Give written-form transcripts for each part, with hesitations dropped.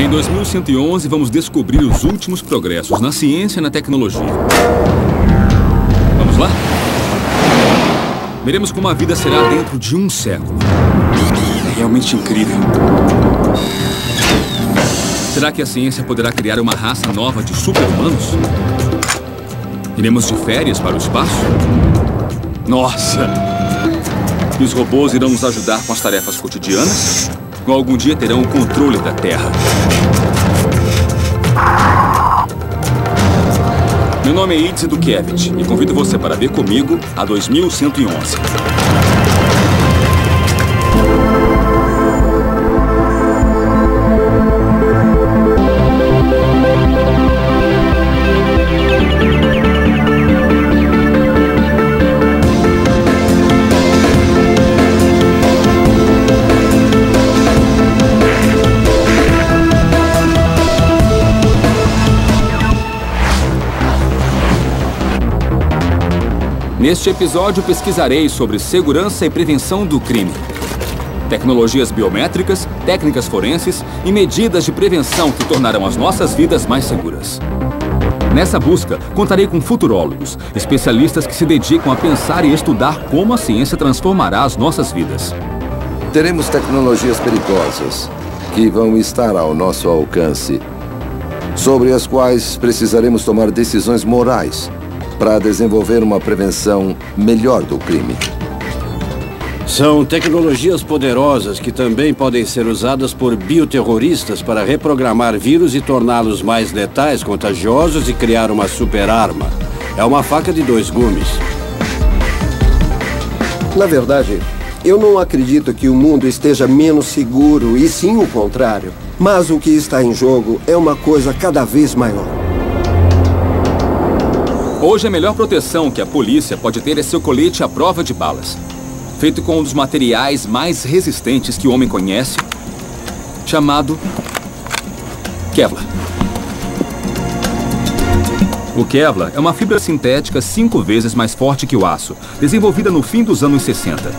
Em 2111, vamos descobrir os últimos progressos na ciência e na tecnologia. Vamos lá? Veremos como a vida será dentro de um século. É realmente incrível. Será que a ciência poderá criar uma raça nova de super-humanos? Iremos de férias para o espaço? Nossa! E os robôs irão nos ajudar com as tarefas cotidianas? Ou algum dia terão o controle da Terra? Meu nome é Idze Dukiewicz e convido você para ver comigo a 2111. Neste episódio, pesquisarei sobre segurança e prevenção do crime, tecnologias biométricas, técnicas forenses e medidas de prevenção que tornarão as nossas vidas mais seguras. Nessa busca, contarei com futurólogos, especialistas que se dedicam a pensar e estudar como a ciência transformará as nossas vidas. Teremos tecnologias perigosas que vão estar ao nosso alcance, sobre as quais precisaremos tomar decisões morais para desenvolver uma prevenção melhor do crime. São tecnologias poderosas que também podem ser usadas por bioterroristas para reprogramar vírus e torná-los mais letais, contagiosos e criar uma super-arma. É uma faca de dois gumes. Na verdade, eu não acredito que o mundo esteja menos seguro, e sim o contrário. Mas o que está em jogo é uma coisa cada vez maior. Hoje, a melhor proteção que a polícia pode ter é seu colete à prova de balas. Feito com um dos materiais mais resistentes que o homem conhece, chamado Kevlar. O Kevlar é uma fibra sintética 5 vezes mais forte que o aço, desenvolvida no fim dos anos 60.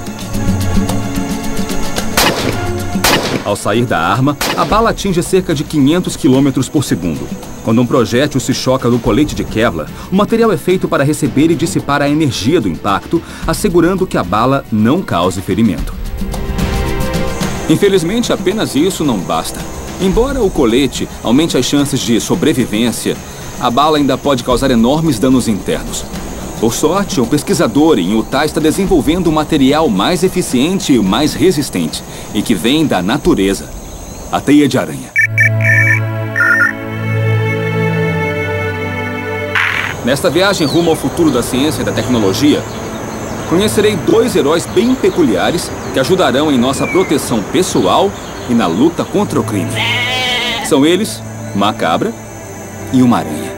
Ao sair da arma, a bala atinge cerca de 500 km por segundo. Quando um projétil se choca no colete de Kevlar, o material é feito para receber e dissipar a energia do impacto, assegurando que a bala não cause ferimento. Infelizmente, apenas isso não basta. Embora o colete aumente as chances de sobrevivência, a bala ainda pode causar enormes danos internos. Por sorte, um pesquisador em Utah está desenvolvendo um material mais eficiente e mais resistente, e que vem da natureza: a teia de aranha. Nesta viagem rumo ao futuro da ciência e da tecnologia, conhecerei 2 heróis bem peculiares que ajudarão em nossa proteção pessoal e na luta contra o crime. São eles, uma cabra e uma aranha.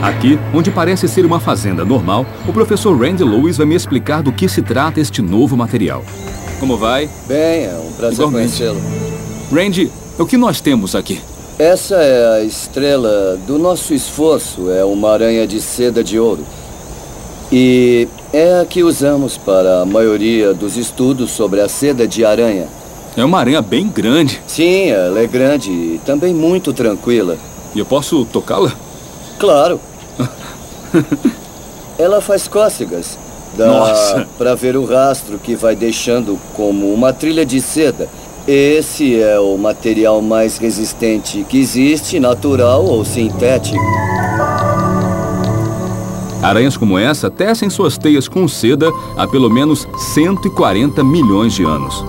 Aqui, onde parece ser uma fazenda normal, o professor Randy Lewis vai me explicar do que se trata este novo material. Como vai? Bem, é um prazer conhecê-lo. Randy, o que nós temos aqui? Essa é a estrela do nosso esforço, é uma aranha de seda de ouro. E é a que usamos para a maioria dos estudos sobre a seda de aranha. É uma aranha bem grande. Sim, ela é grande e também muito tranquila. E eu posso tocá-la? Claro. Ela faz cócegas. Dá para ver o rastro que vai deixando como uma trilha de seda. Esse é o material mais resistente que existe, natural ou sintético. Aranhas como essa tecem suas teias com seda há pelo menos 140 milhões de anos.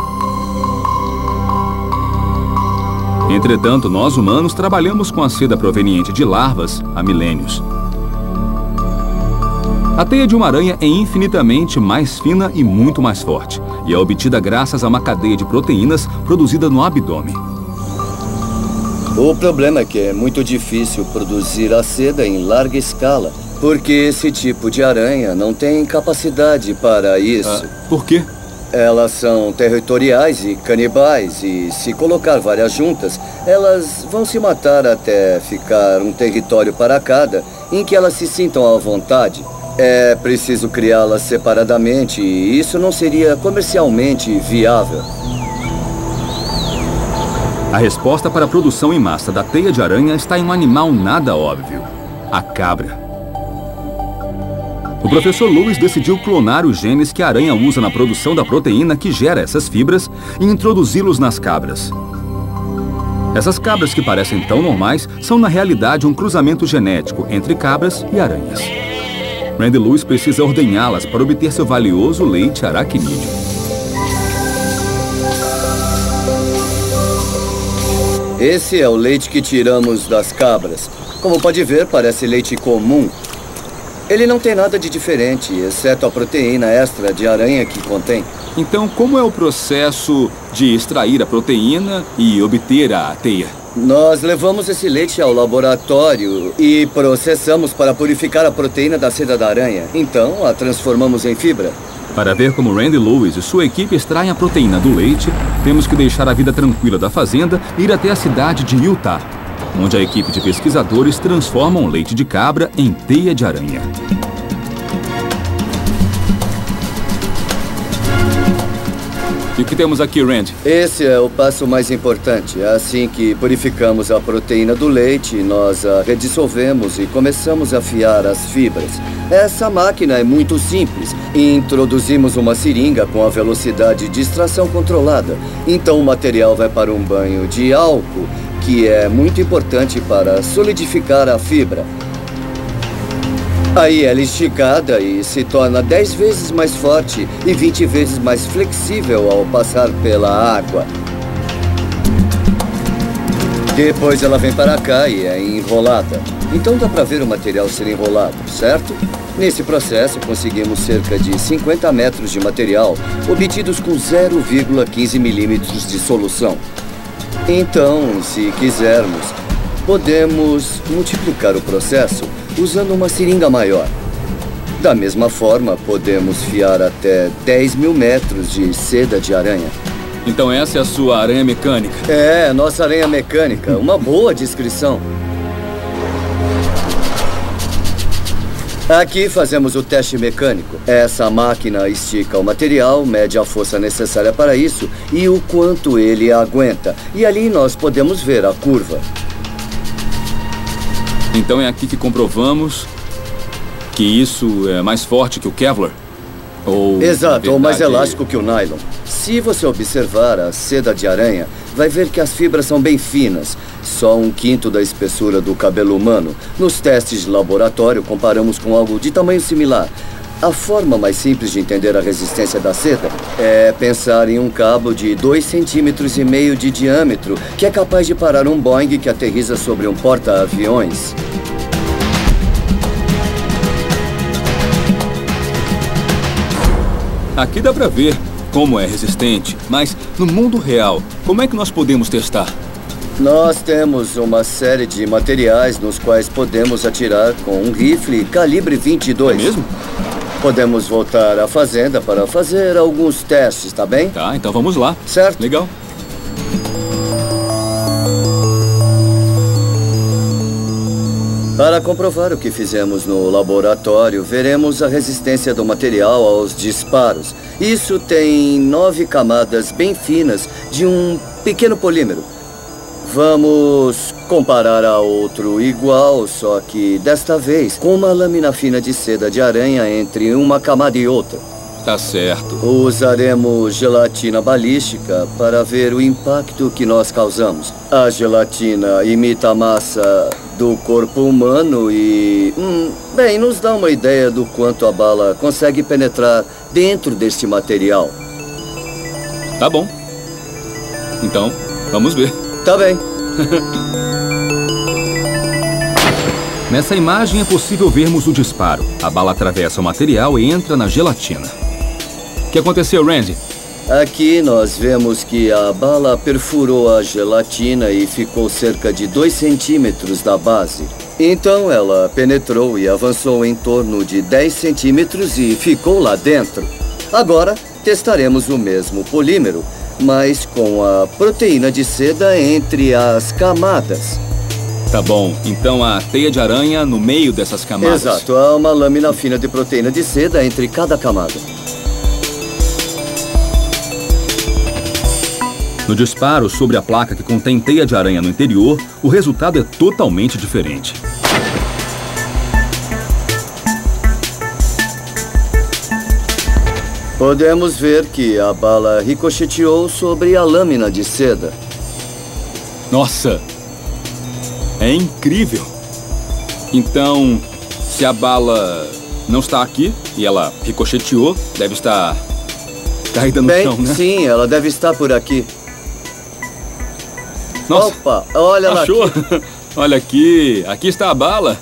Entretanto, nós humanos trabalhamos com a seda proveniente de larvas há milênios. A teia de uma aranha é infinitamente mais fina e muito mais forte, e é obtida graças a uma cadeia de proteínas produzida no abdômen. O problema é que é muito difícil produzir a seda em larga escala, porque esse tipo de aranha não tem capacidade para isso. Por quê? Elas são territoriais e canibais, e se colocar várias juntas, elas vão se matar até ficar um território para cada, em que elas se sintam à vontade. É preciso criá-las separadamente e isso não seria comercialmente viável. A resposta para a produção em massa da teia de aranha está em um animal nada óbvio: a cabra. O professor Lewis decidiu clonar os genes que a aranha usa na produção da proteína que gera essas fibras e introduzi-los nas cabras. Essas cabras que parecem tão normais são na realidade um cruzamento genético entre cabras e aranhas. Randy Lewis precisa ordenhá-las para obter seu valioso leite aracnídeo. Esse é o leite que tiramos das cabras. Como pode ver, parece leite comum. Ele não tem nada de diferente, exceto a proteína extra de aranha que contém. Então, como é o processo de extrair a proteína e obter a teia? Nós levamos esse leite ao laboratório e processamos para purificar a proteína da seda da aranha. Então, a transformamos em fibra. Para ver como Randy Lewis e sua equipe extraem a proteína do leite, temos que deixar a vida tranquila da fazenda e ir até a cidade de Utah, onde a equipe de pesquisadores transforma o leite de cabra em teia de aranha. E o que temos aqui, Randy? Esse é o passo mais importante. Assim que purificamos a proteína do leite, nós a redissolvemos e começamos a afiar as fibras. Essa máquina é muito simples. Introduzimos uma seringa com a velocidade de extração controlada. Então o material vai para um banho de álcool, que é muito importante para solidificar a fibra. Aí ela é esticada e se torna 10 vezes mais forte e 20 vezes mais flexível ao passar pela água. Depois ela vem para cá e é enrolada. Então dá para ver o material ser enrolado, certo? Nesse processo conseguimos cerca de 50 metros de material, obtidos com 0,15 milímetros de solução. Então, se quisermos, podemos multiplicar o processo usando uma seringa maior. Da mesma forma, podemos fiar até 10 mil metros de seda de aranha. Então essa é a sua aranha mecânica? É, nossa aranha mecânica. Uma boa descrição. Aqui fazemos o teste mecânico. Essa máquina estica o material, mede a força necessária para isso e o quanto ele aguenta. E ali nós podemos ver a curva. Então é aqui que comprovamos que isso é mais forte que o Kevlar? Exato, ou mais elástico que o nylon. Se você observar a seda de aranha, vai ver que as fibras são bem finas, só 1/5 da espessura do cabelo humano. Nos testes de laboratório, comparamos com algo de tamanho similar. A forma mais simples de entender a resistência da seda é pensar em um cabo de 2,5 cm de diâmetro, que é capaz de parar um Boeing que aterriza sobre um porta-aviões. Aqui dá pra ver como é resistente, mas no mundo real, como é que nós podemos testar? Nós temos uma série de materiais nos quais podemos atirar com um rifle calibre 22. É mesmo? Podemos voltar à fazenda para fazer alguns testes, tá bem? Tá, então vamos lá. Certo. Legal. Para comprovar o que fizemos no laboratório, veremos a resistência do material aos disparos. Isso tem 9 camadas bem finas de um pequeno polímero. Vamos comparar a outro igual, só que desta vez com uma lâmina fina de seda de aranha entre uma camada e outra. Tá certo. Usaremos gelatina balística para ver o impacto que nós causamos. A gelatina imita a massa do corpo humano e, bem, nos dá uma ideia do quanto a bala consegue penetrar dentro deste material. Tá bom. Então, vamos ver. Tá bem. Nessa imagem é possível vermos o disparo. A bala atravessa o material e entra na gelatina. O que aconteceu, Randy? Aqui nós vemos que a bala perfurou a gelatina e ficou cerca de 2 centímetros da base. Então ela penetrou e avançou em torno de 10 centímetros e ficou lá dentro. Agora testaremos o mesmo polímero, mas com a proteína de seda entre as camadas. Tá bom, então a teia de aranha no meio dessas camadas. Exato, há uma lâmina fina de proteína de seda entre cada camada. No disparo sobre a placa que contém teia de aranha no interior, o resultado é totalmente diferente. Podemos ver que a bala ricocheteou sobre a lâmina de seda. Nossa! É incrível! Então, se a bala não está aqui e ela ricocheteou, deve estar caída no chão, né? Sim, ela deve estar por aqui. Nossa! Opa, olha lá. Achou? Olha aqui, aqui está a bala.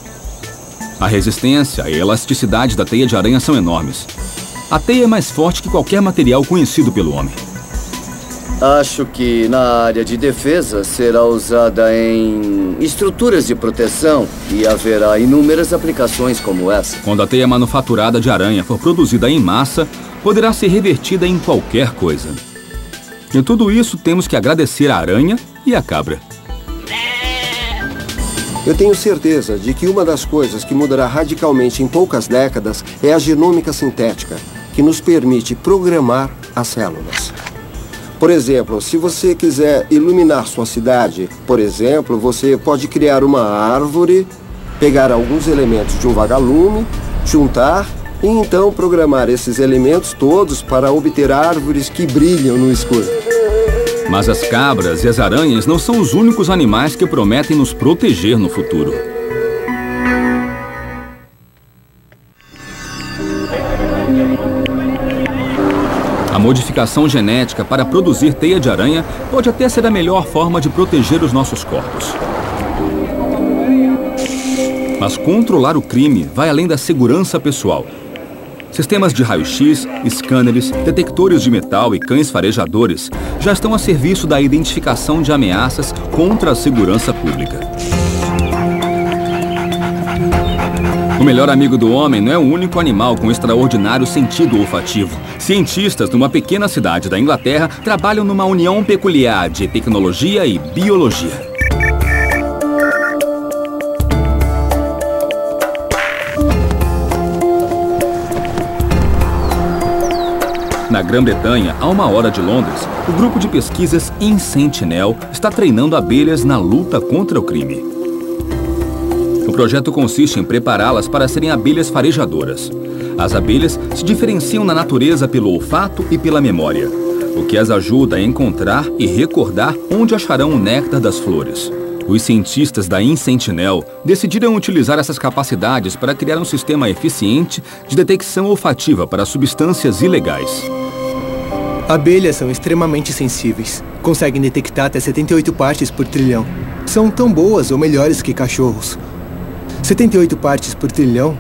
A resistência e a elasticidade da teia de aranha são enormes. A teia é mais forte que qualquer material conhecido pelo homem. Acho que na área de defesa será usada em estruturas de proteção e haverá inúmeras aplicações como essa. Quando a teia manufaturada de aranha for produzida em massa, poderá ser revertida em qualquer coisa. E tudo isso temos que agradecer à aranha e à cabra. Eu tenho certeza de que uma das coisas que mudará radicalmente em poucas décadas é a genômica sintética, que nos permite programar as células. Por exemplo, se você quiser iluminar sua cidade, por exemplo, você pode criar uma árvore, pegar alguns elementos de um vagalume, juntar e então programar esses elementos todos para obter árvores que brilham no escuro. Mas as cabras e as aranhas não são os únicos animais que prometem nos proteger no futuro. A modificação genética para produzir teia de aranha pode até ser a melhor forma de proteger os nossos corpos. Mas controlar o crime vai além da segurança pessoal. Sistemas de raio-x, scanners, detectores de metal e cães farejadores já estão a serviço da identificação de ameaças contra a segurança pública. O melhor amigo do homem não é o único animal com extraordinário sentido olfativo. Cientistas numa pequena cidade da Inglaterra trabalham numa união peculiar de tecnologia e biologia. Na Grã-Bretanha, a 1 hora de Londres, o grupo de pesquisas InSentinel está treinando abelhas na luta contra o crime. O projeto consiste em prepará-las para serem abelhas farejadoras. As abelhas se diferenciam na natureza pelo olfato e pela memória, o que as ajuda a encontrar e recordar onde acharão o néctar das flores. Os cientistas da InSentinel decidiram utilizar essas capacidades para criar um sistema eficiente de detecção olfativa para substâncias ilegais. Abelhas são extremamente sensíveis. Conseguem detectar até 78 partes por trilhão. São tão boas ou melhores que cachorros. 78 partes por trilhão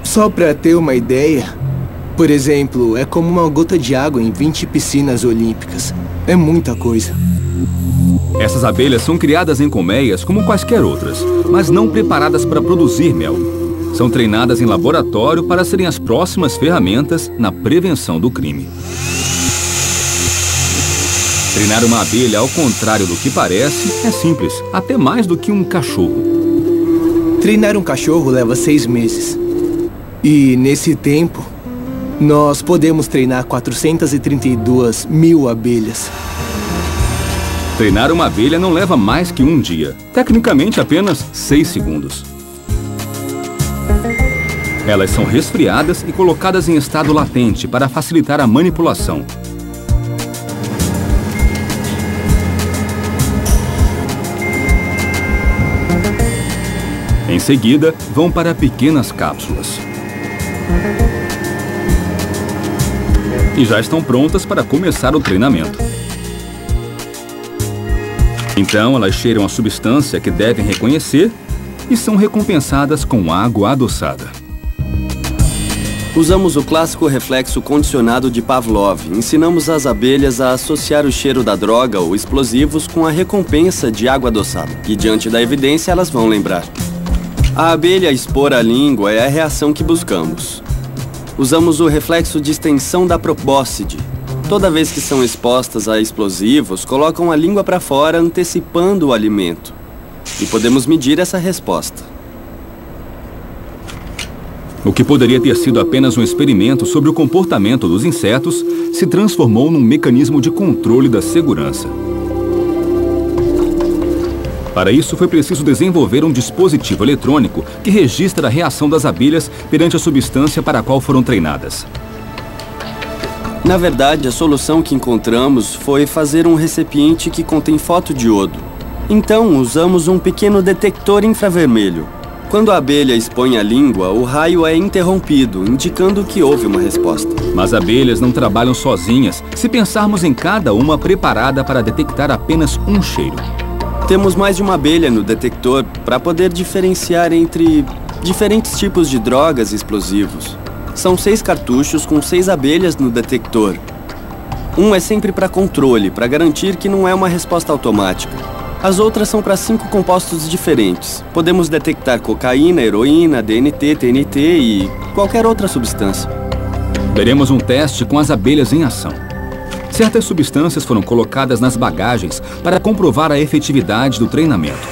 só para ter uma ideia, por exemplo, é como uma gota de água em 20 piscinas olímpicas. É muita coisa. Essas abelhas são criadas em colmeias como quaisquer outras, mas não preparadas para produzir mel. São treinadas em laboratório para serem as próximas ferramentas na prevenção do crime. Treinar uma abelha, ao contrário do que parece, é simples, até mais do que um cachorro. Treinar um cachorro leva 6 meses. E, nesse tempo, nós podemos treinar 432 mil abelhas. Treinar uma abelha não leva mais que um dia. Tecnicamente, apenas 6 segundos. Elas são resfriadas e colocadas em estado latente para facilitar a manipulação. Em seguida, vão para pequenas cápsulas. E já estão prontas para começar o treinamento. Então, elas cheiram a substância que devem reconhecer e são recompensadas com água adoçada. Usamos o clássico reflexo condicionado de Pavlov. Ensinamos as abelhas a associar o cheiro da droga ou explosivos com a recompensa de água adoçada. E diante da evidência, elas vão lembrar. A abelha expor a língua é a reação que buscamos. Usamos o reflexo de extensão da probóscide. Toda vez que são expostas a explosivos, colocam a língua para fora, antecipando o alimento. e podemos medir essa resposta. O que poderia ter sido apenas um experimento sobre o comportamento dos insetos se transformou num mecanismo de controle da segurança. Para isso, foi preciso desenvolver um dispositivo eletrônico que registra a reação das abelhas perante a substância para a qual foram treinadas. Na verdade, a solução que encontramos foi fazer um recipiente que contém fotodiodo. Então, usamos um pequeno detector infravermelho. Quando a abelha expõe a língua, o raio é interrompido, indicando que houve uma resposta. Mas abelhas não trabalham sozinhas se pensarmos em cada uma preparada para detectar apenas um cheiro. Temos mais de uma abelha no detector para poder diferenciar entre diferentes tipos de drogas e explosivos. São 6 cartuchos com 6 abelhas no detector. Um é sempre para controle, para garantir que não é uma resposta automática. As outras são para 5 compostos diferentes. Podemos detectar cocaína, heroína, DNT, TNT e qualquer outra substância. Veremos um teste com as abelhas em ação. Certas substâncias foram colocadas nas bagagens para comprovar a efetividade do treinamento.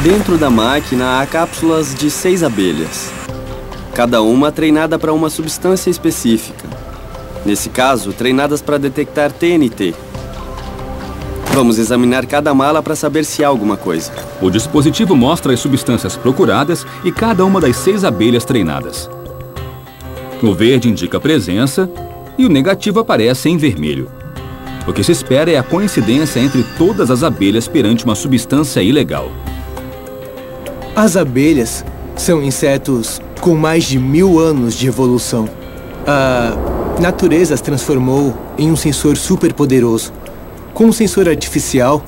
Dentro da máquina há cápsulas de 6 abelhas. Cada uma treinada para uma substância específica. Nesse caso, treinadas para detectar TNT. Vamos examinar cada mala para saber se há alguma coisa. O dispositivo mostra as substâncias procuradas e cada uma das 6 abelhas treinadas. O verde indica a presença e o negativo aparece em vermelho. O que se espera é a coincidência entre todas as abelhas perante uma substância ilegal. As abelhas são insetos com mais de 1000 anos de evolução. A natureza as transformou em um sensor superpoderoso. Com um sensor artificial,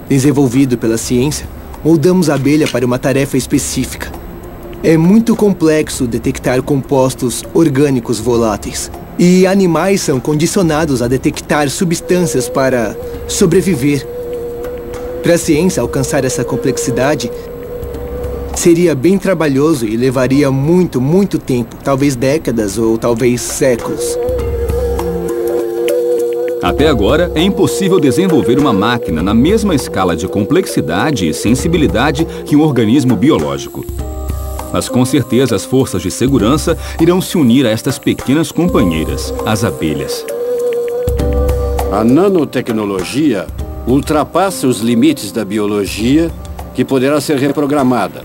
desenvolvido pela ciência, moldamos a abelha para uma tarefa específica. É muito complexo detectar compostos orgânicos voláteis. E animais são condicionados a detectar substâncias para sobreviver. Para a ciência alcançar essa complexidade, seria bem trabalhoso e levaria muito tempo, talvez décadas ou talvez séculos. Até agora, é impossível desenvolver uma máquina na mesma escala de complexidade e sensibilidade que um organismo biológico. Mas com certeza as forças de segurança irão se unir a estas pequenas companheiras, as abelhas. A nanotecnologia ultrapassa os limites da biologia, que poderá ser reprogramada.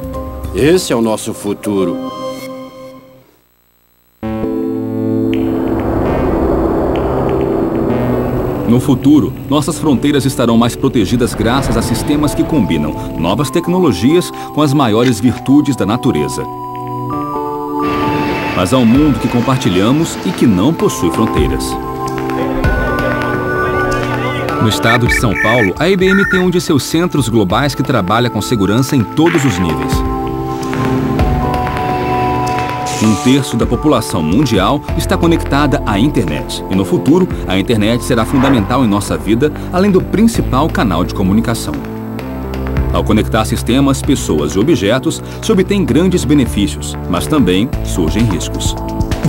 Esse é o nosso futuro. No futuro, nossas fronteiras estarão mais protegidas graças a sistemas que combinam novas tecnologias com as maiores virtudes da natureza. Mas há um mundo que compartilhamos e que não possui fronteiras. No estado de São Paulo, a IBM tem um de seus centros globais que trabalha com segurança em todos os níveis. 1/3 da população mundial está conectada à internet. E no futuro, a internet será fundamental em nossa vida, além do principal canal de comunicação. Ao conectar sistemas, pessoas e objetos, se obtém grandes benefícios, mas também surgem riscos.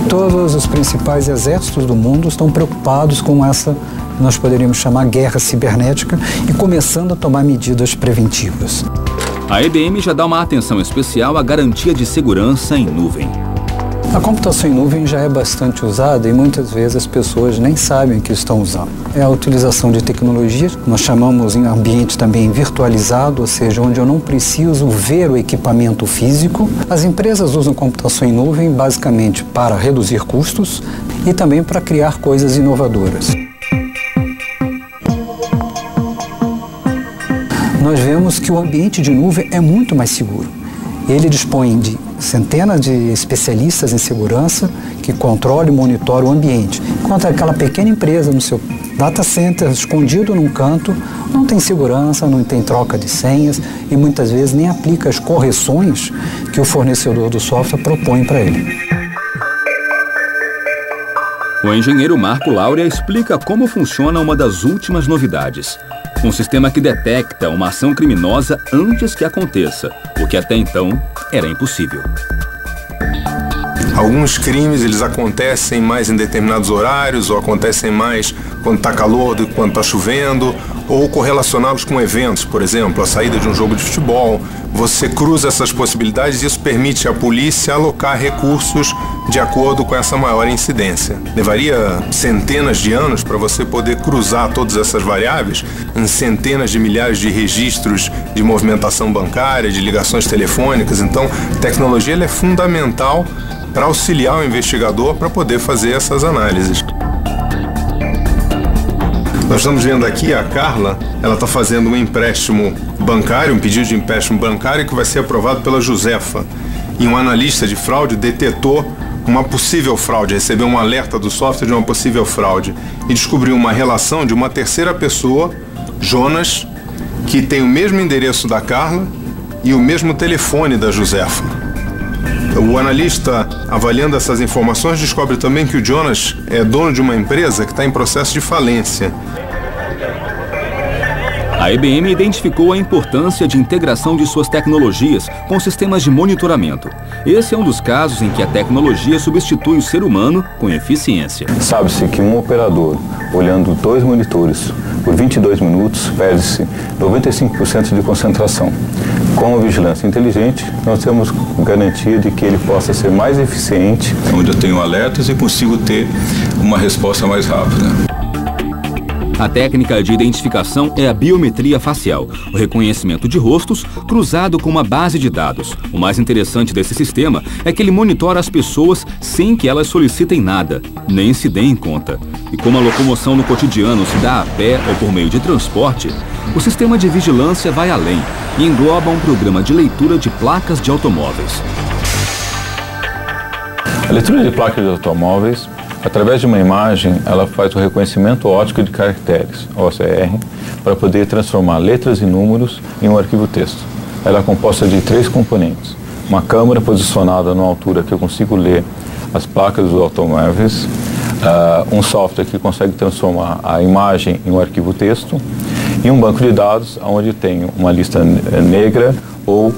Todos os principais exércitos do mundo estão preocupados com essa, nós poderíamos chamar, guerra cibernética e começando a tomar medidas preventivas. A IBM já dá uma atenção especial à garantia de segurança em nuvem. A computação em nuvem já é bastante usada e muitas vezes as pessoas nem sabem que estão usando. É a utilização de tecnologias, nós chamamos em ambiente também virtualizado, ou seja, onde eu não preciso ver o equipamento físico. As empresas usam computação em nuvem basicamente para reduzir custos e também para criar coisas inovadoras. Nós vemos que o ambiente de nuvem é muito mais seguro. Ele dispõe de centenas de especialistas em segurança que controlam e monitoram o ambiente. Enquanto aquela pequena empresa no seu data center, escondido num canto, não tem segurança, não tem troca de senhas e muitas vezes nem aplica as correções que o fornecedor do software propõe para ele. O engenheiro Marco Laurea explica como funciona uma das últimas novidades. Um sistema que detecta uma ação criminosa antes que aconteça, o que até então era impossível. Alguns crimes, eles acontecem mais em determinados horários, ou acontecem mais quando está calor do que quando está chovendo, ou correlacioná-los com eventos, por exemplo, a saída de um jogo de futebol. Você cruza essas possibilidades e isso permite à polícia alocar recursos de acordo com essa maior incidência. Levaria centenas de anos para você poder cruzar todas essas variáveis em centenas de milhares de registros de movimentação bancária, de ligações telefônicas. Então, a tecnologia ela é fundamental para auxiliar o investigador para poder fazer essas análises. Nós estamos vendo aqui a Carla, ela está fazendo um empréstimo bancário, um pedido de empréstimo bancário que vai ser aprovado pela Josefa. E um analista de fraude detetou uma possível fraude, recebeu um alerta do software de uma possível fraude e descobriu uma relação de uma terceira pessoa, Jonas, que tem o mesmo endereço da Carla e o mesmo telefone da Josefa. O analista, avaliando essas informações, descobre também que o Jonas é dono de uma empresa que está em processo de falência. A IBM identificou a importância de integração de suas tecnologias com sistemas de monitoramento. Esse é um dos casos em que a tecnologia substitui o ser humano com eficiência. Sabe-se que um operador, olhando 2 monitores por 22 minutos, perde-se 95% de concentração. Com a vigilância inteligente, nós temos garantia de que ele possa ser mais eficiente. Onde eu tenho alertas e consigo ter uma resposta mais rápida. A técnica de identificação é a biometria facial, o reconhecimento de rostos cruzado com uma base de dados. O mais interessante desse sistema é que ele monitora as pessoas sem que elas solicitem nada, nem se deem conta. E como a locomoção no cotidiano se dá a pé ou por meio de transporte, o sistema de vigilância vai além e engloba um programa de leitura de placas de automóveis. A leitura de placas de automóveis, através de uma imagem, ela faz o reconhecimento óptico de caracteres, OCR, para poder transformar letras e números em um arquivo texto. Ela é composta de 3 componentes. Uma câmera posicionada numa altura que eu consigo ler as placas dos automóveis, um software que consegue transformar a imagem em um arquivo texto e um banco de dados onde tenho uma lista negra ou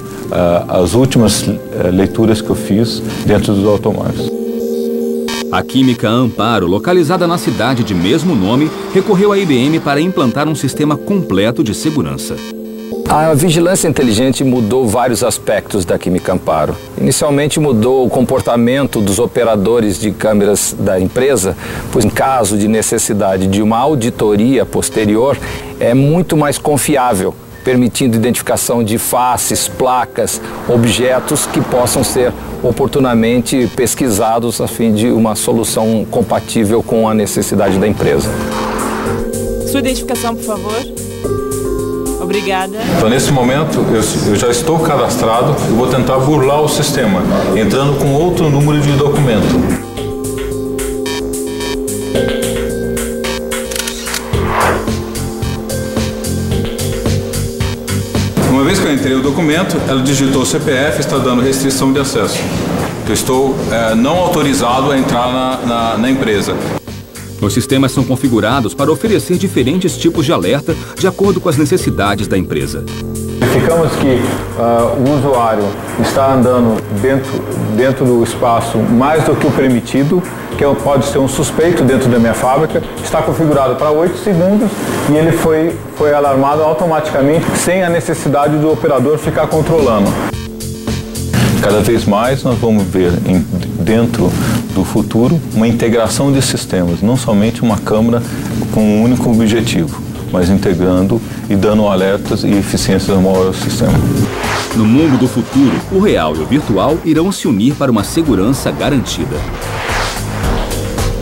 as últimas leituras que eu fiz dentro dos automóveis. A Química Amparo, localizada na cidade de mesmo nome, recorreu à IBM para implantar um sistema completo de segurança. A vigilância inteligente mudou vários aspectos da Química Amparo. Inicialmente mudou o comportamento dos operadores de câmeras da empresa, pois em caso de necessidade de uma auditoria posterior, é muito mais confiável, permitindo identificação de faces, placas, objetos que possam ser oportunamente pesquisados a fim de uma solução compatível com a necessidade da empresa. Sua identificação, por favor. Obrigada. Então, nesse momento, eu já estou cadastrado e vou tentar burlar o sistema, entrando com outro número de documento. Uma vez que eu entrei o documento, ela digitou o CPF, está dando restrição de acesso. Eu estou não autorizado a entrar na empresa. Os sistemas são configurados para oferecer diferentes tipos de alerta de acordo com as necessidades da empresa. Verificamos que o usuário está andando dentro do espaço mais do que o permitido, que pode ser um suspeito dentro da minha fábrica, está configurado para 8 segundos e ele foi alarmado automaticamente sem a necessidade do operador ficar controlando. Cada vez mais nós vamos ver dentro do futuro uma integração de sistemas, não somente uma câmera com um único objetivo, mas integrando e dando alertas e eficiências maior ao sistema. No mundo do futuro, o real e o virtual irão se unir para uma segurança garantida.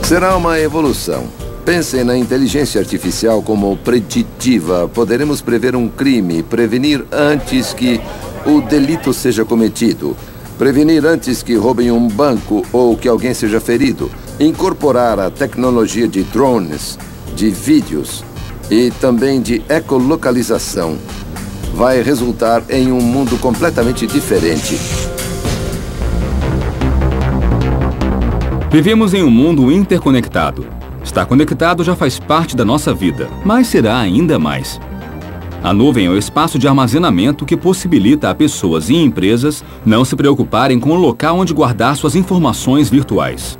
Será uma evolução. Pensem na inteligência artificial como preditiva. Poderemos prever um crime, prevenir antes que o delito seja cometido, prevenir antes que roubem um banco ou que alguém seja ferido, incorporar a tecnologia de drones, de vídeos e também de ecolocalização. Vai resultar em um mundo completamente diferente. Vivemos em um mundo interconectado. Estar conectado já faz parte da nossa vida, mas será ainda mais. A nuvem é o espaço de armazenamento que possibilita a pessoas e empresas não se preocuparem com o local onde guardar suas informações virtuais.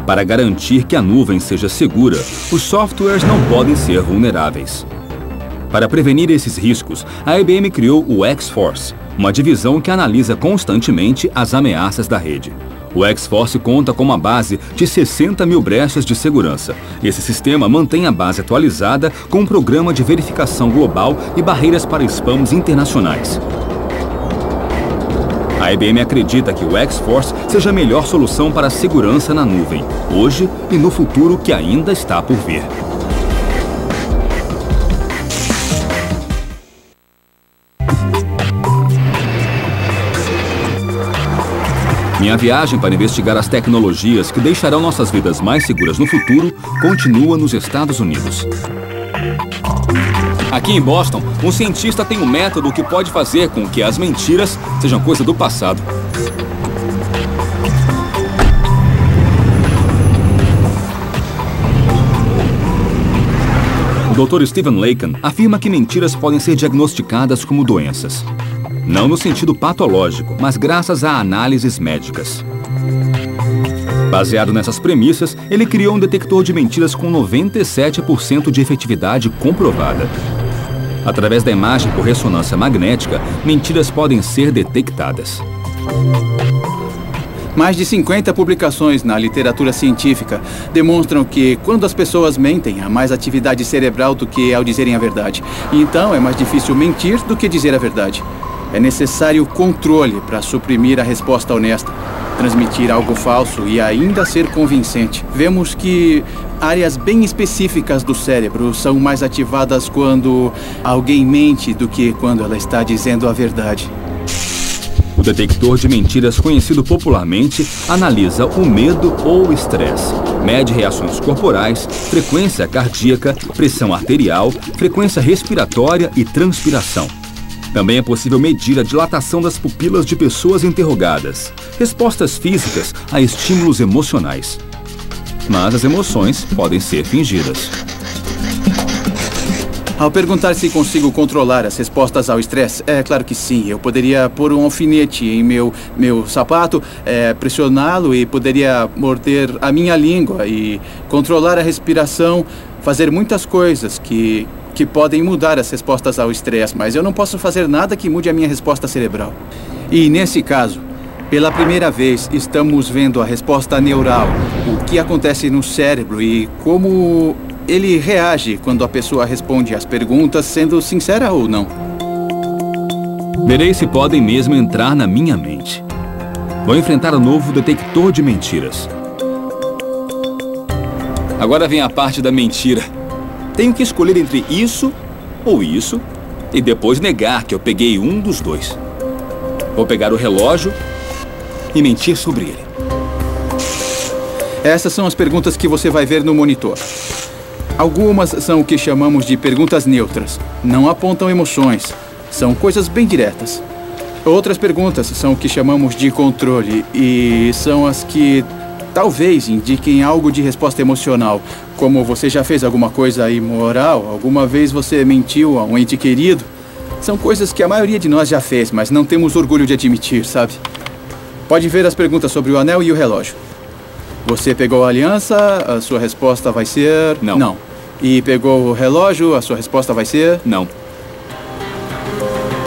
Para garantir que a nuvem seja segura, os softwares não podem ser vulneráveis. Para prevenir esses riscos, a IBM criou o X-Force, uma divisão que analisa constantemente as ameaças da rede. O X-Force conta com uma base de 60 mil brechas de segurança. Esse sistema mantém a base atualizada com um programa de verificação global e barreiras para spams internacionais. A IBM acredita que o X-Force seja a melhor solução para a segurança na nuvem, hoje e no futuro que ainda está por vir. Minha viagem para investigar as tecnologias que deixarão nossas vidas mais seguras no futuro continua nos Estados Unidos. Aqui em Boston, um cientista tem um método que pode fazer com que as mentiras sejam coisa do passado. O Dr. Stephen Laken afirma que mentiras podem ser diagnosticadas como doenças. Não no sentido patológico, mas graças a análises médicas. Baseado nessas premissas, ele criou um detector de mentiras com 97% de efetividade comprovada. Através da imagem por ressonância magnética, mentiras podem ser detectadas. Mais de 50 publicações na literatura científica demonstram que quando as pessoas mentem, há mais atividade cerebral do que ao dizerem a verdade. Então, é mais difícil mentir do que dizer a verdade. É necessário controle para suprimir a resposta honesta, transmitir algo falso e ainda ser convincente. Vemos que áreas bem específicas do cérebro são mais ativadas quando alguém mente do que quando ela está dizendo a verdade. O detector de mentiras, conhecido popularmente, analisa o medo ou o estresse, mede reações corporais, frequência cardíaca, pressão arterial, frequência respiratória e transpiração. Também é possível medir a dilatação das pupilas de pessoas interrogadas, respostas físicas a estímulos emocionais. Mas as emoções podem ser fingidas. Ao perguntar se consigo controlar as respostas ao estresse, é claro que sim. Eu poderia pôr um alfinete em meu sapato, pressioná-lo e poderia morder a minha língua e controlar a respiração, fazer muitas coisas que podem mudar as respostas ao estresse, mas eu não posso fazer nada que mude a minha resposta cerebral. E nesse caso, pela primeira vez, estamos vendo a resposta neural, o que acontece no cérebro e como ele reage quando a pessoa responde às perguntas, sendo sincera ou não. Verei se podem mesmo entrar na minha mente. Vou enfrentar o novo detector de mentiras. Agora vem a parte da mentira. Tenho que escolher entre isso ou isso e depois negar que eu peguei um dos dois. Vou pegar o relógio e mentir sobre ele. Essas são as perguntas que você vai ver no monitor. Algumas são o que chamamos de perguntas neutras. Não apontam emoções. São coisas bem diretas. Outras perguntas são o que chamamos de controle e são as que talvez indiquem algo de resposta emocional, como você já fez alguma coisa imoral, alguma vez você mentiu a um ente querido. São coisas que a maioria de nós já fez, mas não temos orgulho de admitir, sabe? Pode ver as perguntas sobre o anel e o relógio. Você pegou a aliança, a sua resposta vai ser... Não. Não. E pegou o relógio, a sua resposta vai ser... Não.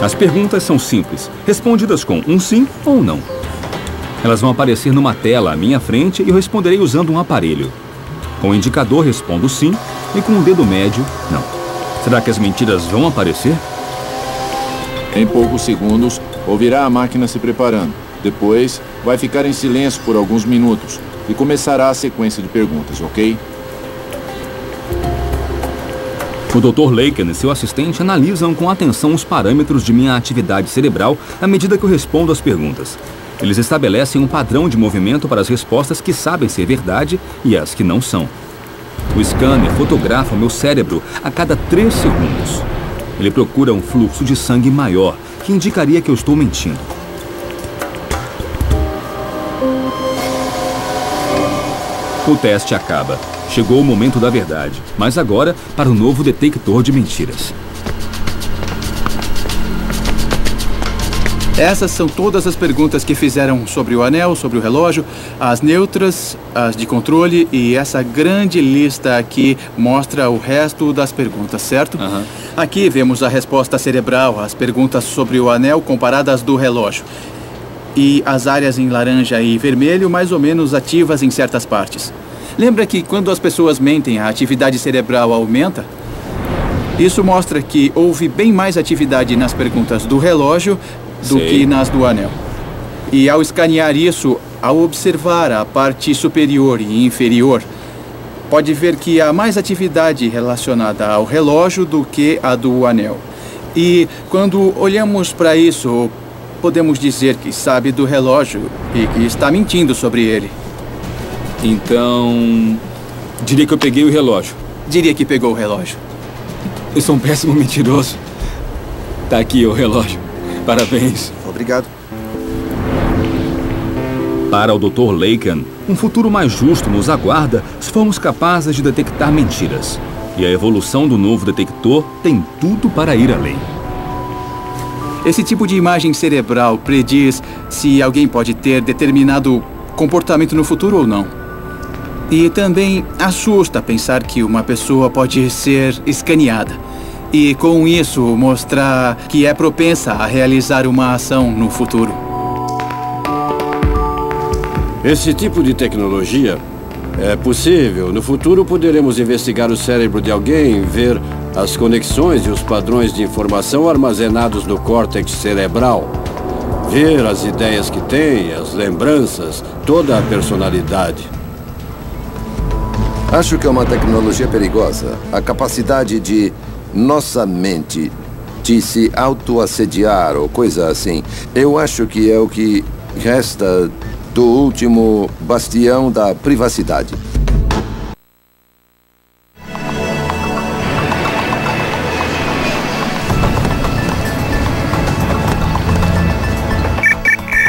As perguntas são simples, respondidas com um sim ou um não. Elas vão aparecer numa tela à minha frente e eu responderei usando um aparelho. Com o indicador respondo sim e com o dedo médio, não. Será que as mentiras vão aparecer? Em poucos segundos, ouvirá a máquina se preparando. Depois, vai ficar em silêncio por alguns minutos e começará a sequência de perguntas, ok? O Dr. Laken e seu assistente analisam com atenção os parâmetros de minha atividade cerebral à medida que eu respondo às perguntas. Eles estabelecem um padrão de movimento para as respostas que sabem ser verdade e as que não são. O scanner fotografa o meu cérebro a cada 3 segundos. Ele procura um fluxo de sangue maior, que indicaria que eu estou mentindo. O teste acaba. Chegou o momento da verdade, mas agora para o novo detector de mentiras. Essas são todas as perguntas que fizeram sobre o anel, sobre o relógio, as neutras, as de controle, e essa grande lista aqui mostra o resto das perguntas, certo? Aqui vemos a resposta cerebral, as perguntas sobre o anel comparadas do relógio. E as áreas em laranja e vermelho mais ou menos ativas em certas partes. Lembra que quando as pessoas mentem, a atividade cerebral aumenta? Isso mostra que houve bem mais atividade nas perguntas do relógio do que nas do anel. E ao escanear isso, ao observar a parte superior e inferior, pode ver que há mais atividade relacionada ao relógio do que a do anel. E quando olhamos para isso, podemos dizer que sabe do relógio e que está mentindo sobre ele. Então, diria que eu peguei o relógio. Diria que pegou o relógio. Eu sou um péssimo mentiroso. Tá aqui o relógio. Parabéns. Obrigado. Para o Dr. Lacan, um futuro mais justo nos aguarda se formos capazes de detectar mentiras. E a evolução do novo detector tem tudo para ir além. Esse tipo de imagem cerebral prediz se alguém pode ter determinado comportamento no futuro ou não. E também assusta pensar que uma pessoa pode ser escaneada. E com isso mostrar que é propensa a realizar uma ação no futuro. Esse tipo de tecnologia é possível. No futuro poderemos investigar o cérebro de alguém, ver as conexões e os padrões de informação armazenados no córtex cerebral, ver as ideias que tem, as lembranças, toda a personalidade. Acho que é uma tecnologia perigosa. A capacidade de nossa mente de se autoassediar ou coisa assim. Eu acho que é o que resta do último bastião da privacidade.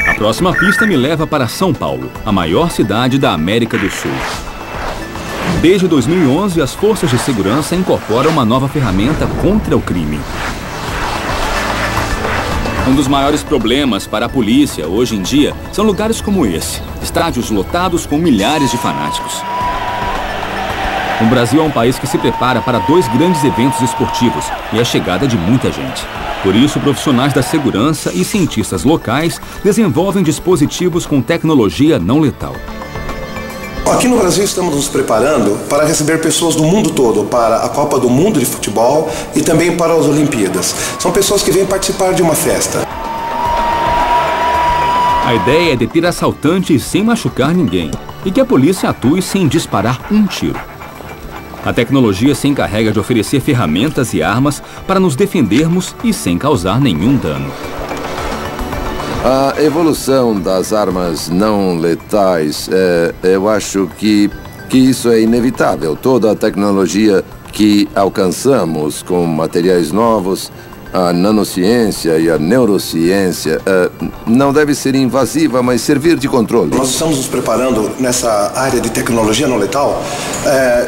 A próxima pista me leva para São Paulo, a maior cidade da América do Sul. Desde 2011, as forças de segurança incorporam uma nova ferramenta contra o crime. Um dos maiores problemas para a polícia hoje em dia são lugares como esse, estádios lotados com milhares de fanáticos. O Brasil é um país que se prepara para 2 grandes eventos esportivos e a chegada de muita gente. Por isso, profissionais da segurança e cientistas locais desenvolvem dispositivos com tecnologia não letal. Aqui no Brasil estamos nos preparando para receber pessoas do mundo todo para a Copa do Mundo de Futebol e também para as Olimpíadas. São pessoas que vêm participar de uma festa. A ideia é deter assaltantes sem machucar ninguém e que a polícia atue sem disparar um tiro. A tecnologia se encarrega de oferecer ferramentas e armas para nos defendermos e sem causar nenhum dano. A evolução das armas não letais, eu acho que isso é inevitável. Toda a tecnologia que alcançamos com materiais novos, a nanociência e a neurociência, não deve ser invasiva, mas servir de controle. Nós estamos nos preparando nessa área de tecnologia não letal,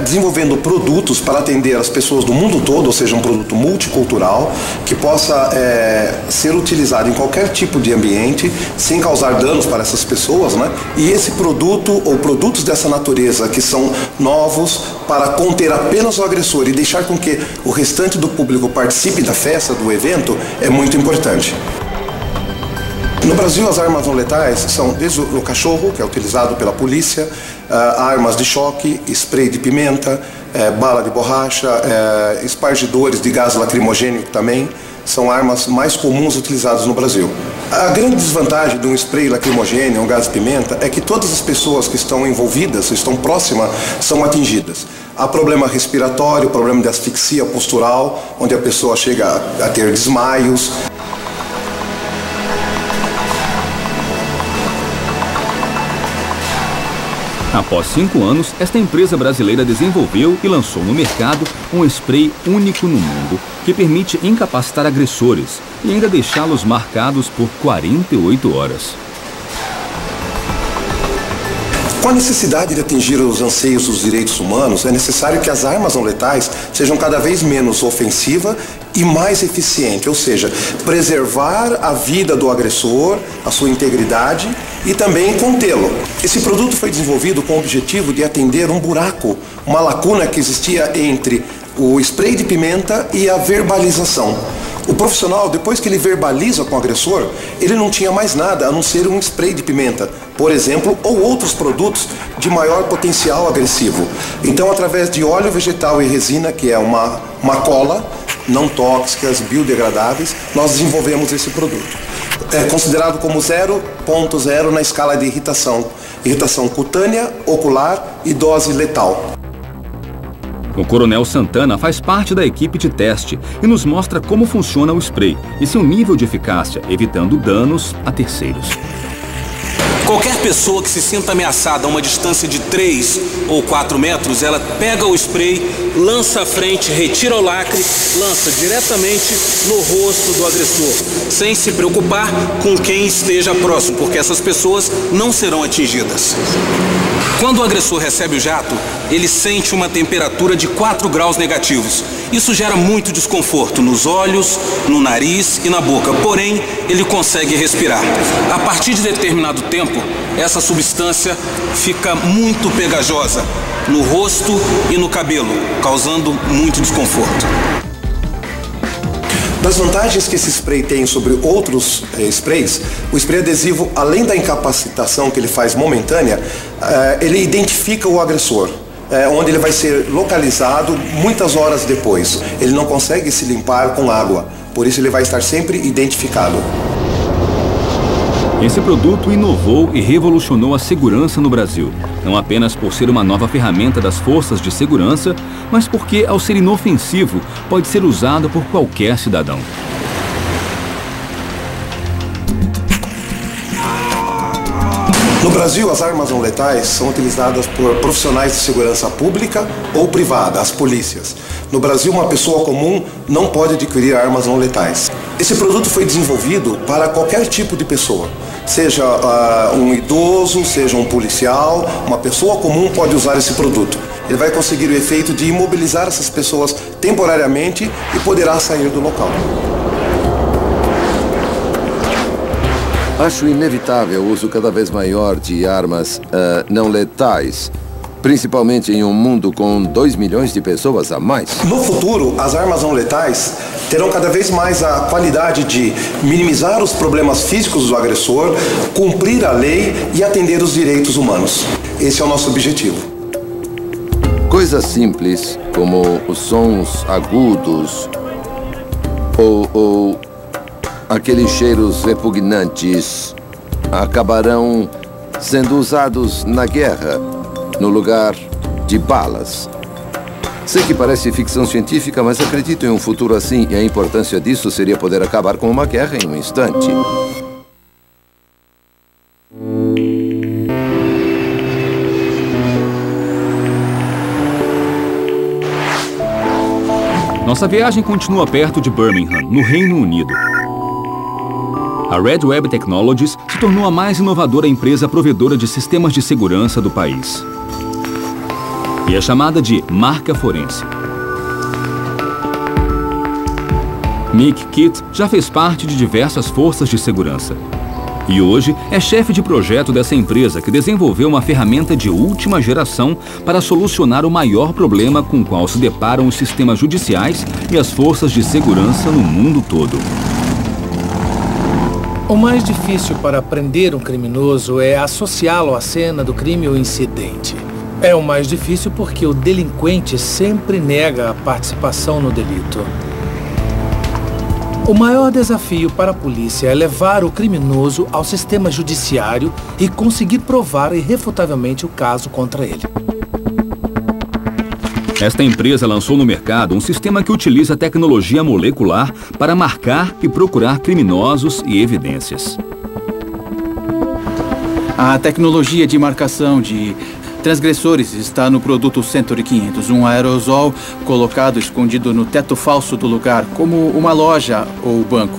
desenvolvendo produtos para atender as pessoas do mundo todo, ou seja, um produto multicultural, que possa ser utilizado em qualquer tipo de ambiente, sem causar danos para essas pessoas, né? E esse produto, ou produtos dessa natureza, que são novos, para conter apenas o agressor e deixar com que o restante do público participe da festa, do evento, é muito importante. No Brasil, as armas não letais são desde o cachorro, que é utilizado pela polícia, armas de choque, spray de pimenta, bala de borracha, espargidores de gás lacrimogêneo também. São armas mais comuns utilizadas no Brasil. A grande desvantagem de um spray lacrimogêneo, um gás de pimenta, é que todas as pessoas que estão envolvidas, estão próximas, são atingidas. Há problema respiratório, problema de asfixia postural, onde a pessoa chega a ter desmaios. Após 5 anos, esta empresa brasileira desenvolveu e lançou no mercado um spray único no mundo que permite incapacitar agressores e ainda deixá-los marcados por 48 horas. Com a necessidade de atingir os anseios dos direitos humanos, é necessário que as armas não letais sejam cada vez menos ofensivas e mais eficientes, ou seja, preservar a vida do agressor, a sua integridade e também contê-lo. Esse produto foi desenvolvido com o objetivo de atender um buraco, uma lacuna que existia entre o spray de pimenta e a verbalização. O profissional, depois que ele verbaliza com o agressor, ele não tinha mais nada a não ser um spray de pimenta, por exemplo, ou outros produtos de maior potencial agressivo. Então, através de óleo vegetal e resina, que é uma cola, não tóxicas, biodegradáveis, nós desenvolvemos esse produto. É considerado como 0.0 na escala de irritação cutânea, ocular e dose letal. O Coronel Santana faz parte da equipe de teste e nos mostra como funciona o spray e seu nível de eficácia, evitando danos a terceiros. Qualquer pessoa que se sinta ameaçada a uma distância de 3 ou 4 metros, ela pega o spray, lança à frente, retira o lacre, lança diretamente no rosto do agressor, sem se preocupar com quem esteja próximo, porque essas pessoas não serão atingidas. Quando o agressor recebe o jato, ele sente uma temperatura de 4 graus negativos. Isso gera muito desconforto nos olhos, no nariz e na boca, porém, ele consegue respirar. A partir de determinado tempo, essa substância fica muito pegajosa no rosto e no cabelo, causando muito desconforto. Das vantagens que esse spray tem sobre outros sprays, o spray adesivo, além da incapacitação que ele faz momentânea, ele identifica o agressor, onde ele vai ser localizado muitas horas depois. Ele não consegue se limpar com água, por isso ele vai estar sempre identificado. Esse produto inovou e revolucionou a segurança no Brasil, não apenas por ser uma nova ferramenta das forças de segurança, mas porque, ao ser inofensivo, pode ser usado por qualquer cidadão. No Brasil, as armas não letais são utilizadas por profissionais de segurança pública ou privada, as polícias. No Brasil, uma pessoa comum não pode adquirir armas não letais. Esse produto foi desenvolvido para qualquer tipo de pessoa. Seja um idoso, seja um policial, uma pessoa comum pode usar esse produto. Ele vai conseguir o efeito de imobilizar essas pessoas temporariamente e poderá sair do local. Acho inevitável o uso cada vez maior de armas não letais, principalmente em um mundo com 2 milhões de pessoas a mais. No futuro, as armas não letais terão cada vez mais a qualidade de minimizar os problemas físicos do agressor, cumprir a lei e atender os direitos humanos. Esse é o nosso objetivo. Coisas simples, como os sons agudos ou aqueles cheiros repugnantes, acabarão sendo usados na guerra, no lugar de balas. Sei que parece ficção científica, mas acredito em um futuro assim, e a importância disso seria poder acabar com uma guerra em um instante. Nossa viagem continua perto de Birmingham, no Reino Unido. A Red Web Technologies se tornou a mais inovadora empresa provedora de sistemas de segurança do país. E é chamada de marca forense. Mick Kitt já fez parte de diversas forças de segurança. E hoje é chefe de projeto dessa empresa que desenvolveu uma ferramenta de última geração para solucionar o maior problema com o qual se deparam os sistemas judiciais e as forças de segurança no mundo todo. O mais difícil para prender um criminoso é associá-lo à cena do crime ou incidente. É o mais difícil porque o delinquente sempre nega a participação no delito. O maior desafio para a polícia é levar o criminoso ao sistema judiciário e conseguir provar irrefutavelmente o caso contra ele. Esta empresa lançou no mercado um sistema que utiliza tecnologia molecular para marcar e procurar criminosos e evidências. A tecnologia de marcação de transgressores está no produto Century 500, um aerosol colocado escondido no teto falso do lugar, como uma loja ou banco.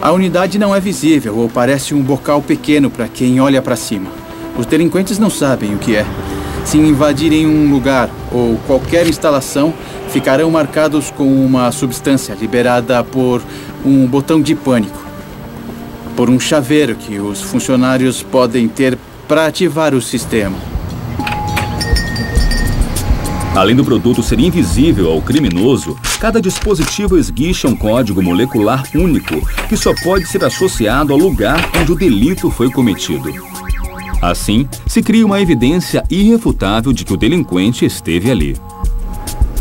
A unidade não é visível ou parece um bocal pequeno para quem olha para cima. Os delinquentes não sabem o que é. Se invadirem um lugar ou qualquer instalação, ficarão marcados com uma substância liberada por um botão de pânico, por um chaveiro que os funcionários podem ter para ativar o sistema. Além do produto ser invisível ao criminoso, cada dispositivo esguicha um código molecular único que só pode ser associado ao lugar onde o delito foi cometido. Assim, se cria uma evidência irrefutável de que o delinquente esteve ali.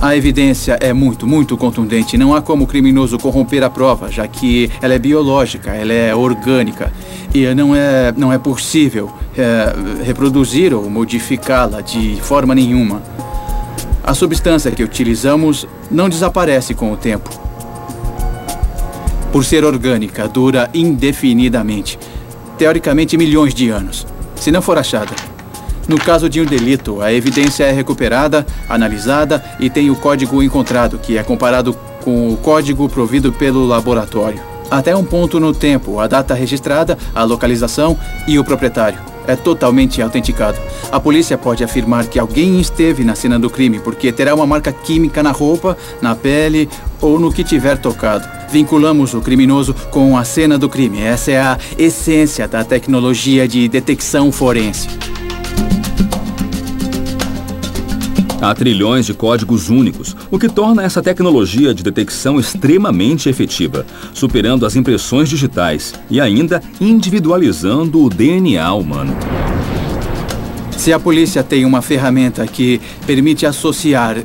A evidência é muito contundente. Não há como o criminoso corromper a prova, já que ela é biológica, ela é orgânica. E não é possível reproduzir ou modificá-la de forma nenhuma. A substância que utilizamos não desaparece com o tempo. Por ser orgânica, dura indefinidamente. Teoricamente, milhões de anos, se não for achada. No caso de um delito, a evidência é recuperada, analisada e tem o código encontrado, que é comparado com o código provido pelo laboratório. Até um ponto no tempo, a data registrada, a localização e o proprietário. É totalmente autenticado. A polícia pode afirmar que alguém esteve na cena do crime, porque terá uma marca química na roupa, na pele ou no que tiver tocado. Vinculamos o criminoso com a cena do crime. Essa é a essência da tecnologia de detecção forense. Há trilhões de códigos únicos, o que torna essa tecnologia de detecção extremamente efetiva, superando as impressões digitais e ainda individualizando o DNA humano. Se a polícia tem uma ferramenta que permite associar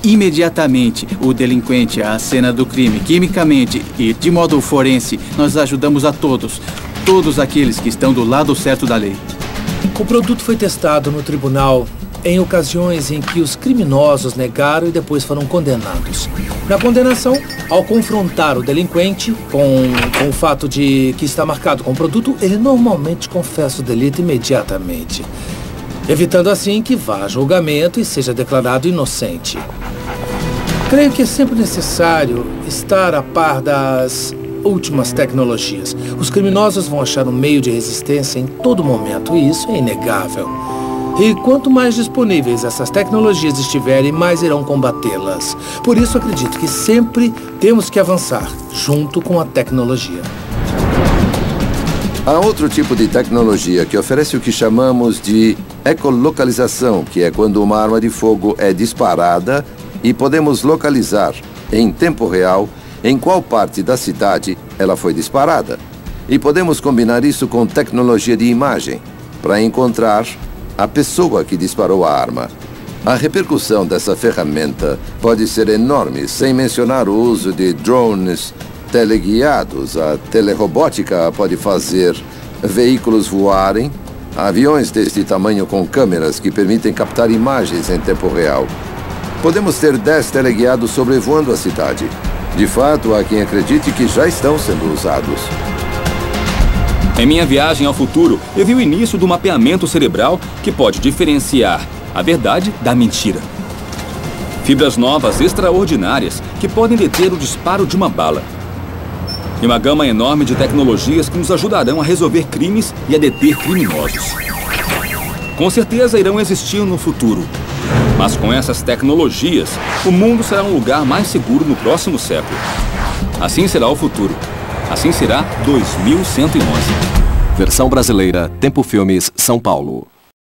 imediatamente o delinquente à cena do crime, quimicamente e de modo forense, nós ajudamos a todos aqueles que estão do lado certo da lei. O produto foi testado no tribunal em ocasiões em que os criminosos negaram e depois foram condenados. Na condenação, ao confrontar o delinquente com o fato de que está marcado com o produto, ele normalmente confessa o delito imediatamente, evitando assim que vá a julgamento e seja declarado inocente. Creio que é sempre necessário estar a par das últimas tecnologias. Os criminosos vão achar um meio de resistência em todo momento, e isso é inegável. E quanto mais disponíveis essas tecnologias estiverem, mais irão combatê-las. Por isso, acredito que sempre temos que avançar junto com a tecnologia. Há outro tipo de tecnologia que oferece o que chamamos de ecolocalização, que é quando uma arma de fogo é disparada e podemos localizar, em tempo real, em qual parte da cidade ela foi disparada. E podemos combinar isso com tecnologia de imagem, para encontrar a pessoa que disparou a arma. A repercussão dessa ferramenta pode ser enorme, sem mencionar o uso de drones teleguiados. A telerobótica pode fazer veículos voarem, aviões deste tamanho com câmeras que permitem captar imagens em tempo real. Podemos ter 10 teleguiados sobrevoando a cidade. De fato, há quem acredite que já estão sendo usados. Em minha viagem ao futuro, eu vi o início do mapeamento cerebral que pode diferenciar a verdade da mentira. Fibras novas extraordinárias que podem deter o disparo de uma bala. E uma gama enorme de tecnologias que nos ajudarão a resolver crimes e a deter criminosos. Com certeza irão existir no futuro. Mas com essas tecnologias, o mundo será um lugar mais seguro no próximo século. Assim será o futuro. Assim será 2111. Versão brasileira, Tempo Filmes, São Paulo.